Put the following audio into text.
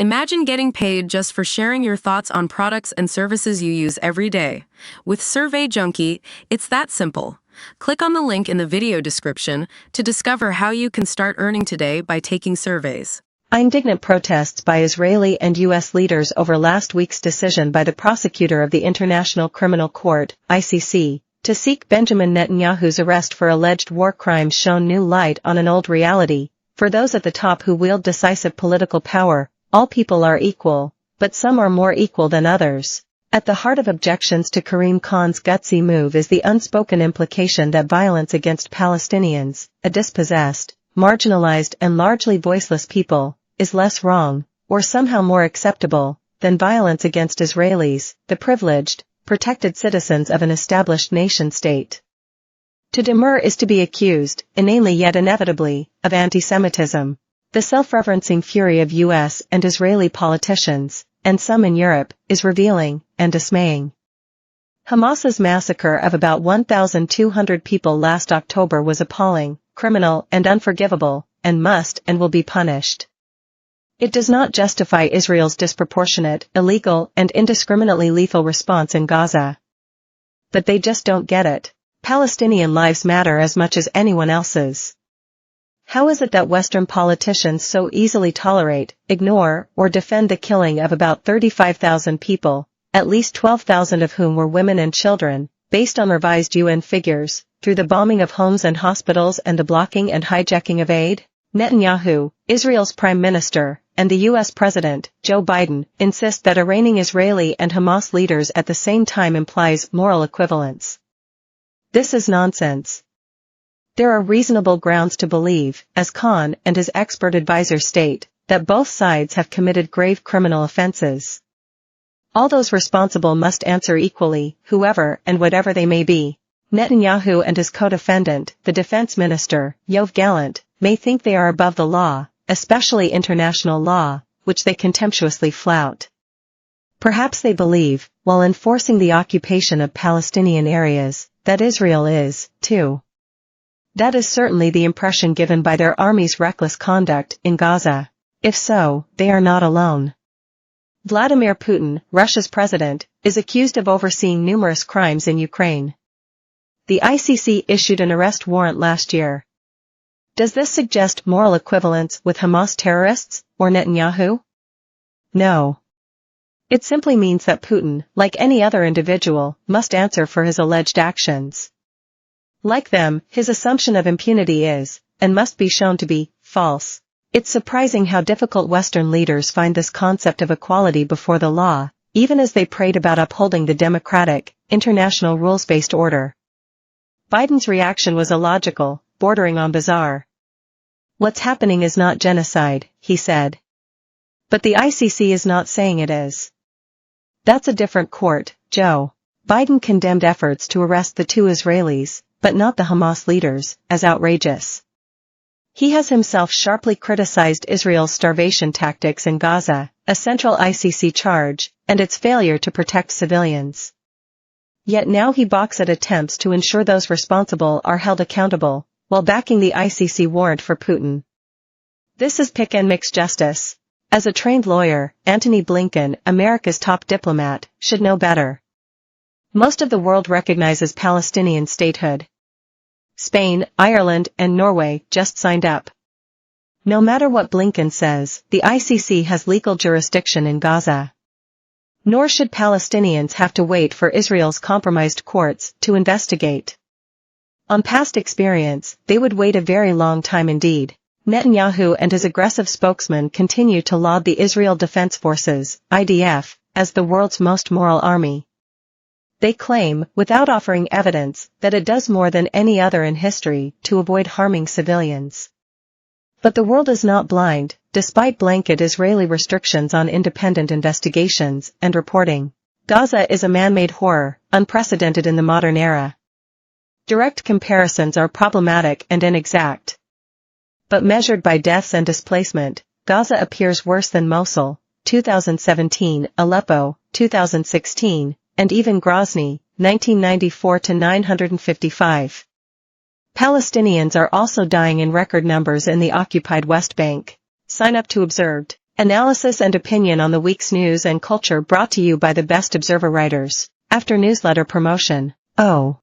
Imagine getting paid just for sharing your thoughts on products and services you use every day. With Survey Junkie, it's that simple. Click on the link in the video description to discover how you can start earning today by taking surveys. Indignant protests by Israeli and U.S. leaders over last week's decision by the prosecutor of the International Criminal Court, ICC, to seek Benjamin Netanyahu's arrest for alleged war crimes shone new light on an old reality. For those at the top who wield decisive political power, all people are equal, but some are more equal than others. At the heart of objections to Karim Khan's gutsy move is the unspoken implication that violence against Palestinians, a dispossessed, marginalized and largely voiceless people, is less wrong, or somehow more acceptable, than violence against Israelis, the privileged, protected citizens of an established nation-state. To demur is to be accused, inanely yet inevitably, of anti-Semitism. The self-reverencing fury of U.S. and Israeli politicians, and some in Europe, is revealing and dismaying. Hamas's massacre of about 1,200 people last October was appalling, criminal and unforgivable, and must and will be punished. It does not justify Israel's disproportionate, illegal, and indiscriminately lethal response in Gaza. But they just don't get it. Palestinian lives matter as much as anyone else's. How is it that Western politicians so easily tolerate, ignore, or defend the killing of about 35,000 people, at least 12,000 of whom were women and children, based on revised UN figures, through the bombing of homes and hospitals and the blocking and hijacking of aid? Netanyahu, Israel's prime minister, and the U.S. President, Joe Biden, insist that arraigning Israeli and Hamas leaders at the same time implies moral equivalence. This is nonsense. There are reasonable grounds to believe, as Khan and his expert advisors state, that both sides have committed grave criminal offenses. All those responsible must answer equally, whoever and whatever they may be. Netanyahu and his co-defendant, the defense minister, Yoav Gallant, may think they are above the law, especially international law, which they contemptuously flout. Perhaps they believe, while enforcing the occupation of Palestinian areas, that Israel is, too. That is certainly the impression given by their army's reckless conduct in Gaza. If so, they are not alone. Vladimir Putin, Russia's president, is accused of overseeing numerous crimes in Ukraine. The ICC issued an arrest warrant last year. Does this suggest moral equivalence with Hamas terrorists, or Netanyahu? No. It simply means that Putin, like any other individual, must answer for his alleged actions. Like them, his assumption of impunity is, and must be shown to be, false. It's surprising how difficult Western leaders find this concept of equality before the law, even as they prate about upholding the democratic, international rules-based order. Biden's reaction was illogical, bordering on bizarre. What's happening is not genocide, he said. But the ICC is not saying it is. That's a different court, Joe. Biden condemned efforts to arrest the two Israelis, but not the Hamas leaders, as outrageous. He has himself sharply criticized Israel's starvation tactics in Gaza, a central ICC charge, and its failure to protect civilians. Yet now he balks at attempts to ensure those responsible are held accountable, while backing the ICC warrant for Putin. This is pick and mix justice. As a trained lawyer, Antony Blinken, America's top diplomat, should know better. Most of the world recognizes Palestinian statehood. Spain, Ireland, and Norway just signed up. No matter what Blinken says, the ICC has legal jurisdiction in Gaza. Nor should Palestinians have to wait for Israel's compromised courts to investigate. On past experience, they would wait a very long time indeed. Netanyahu and his aggressive spokesman continue to laud the Israel Defense Forces, IDF, as the world's most moral army. They claim, without offering evidence, that it does more than any other in history to avoid harming civilians. But the world is not blind, despite blanket Israeli restrictions on independent investigations and reporting. Gaza is a man-made horror, unprecedented in the modern era. Direct comparisons are problematic and inexact. But measured by deaths and displacement, Gaza appears worse than Mosul, 2017, Aleppo, 2016, and even Grozny, 1994 to 955. Palestinians are also dying in record numbers in the occupied West Bank. Sign up to Observed. Analysis and opinion on the week's news and culture brought to you by the best Observer writers. After newsletter promotion. Oh.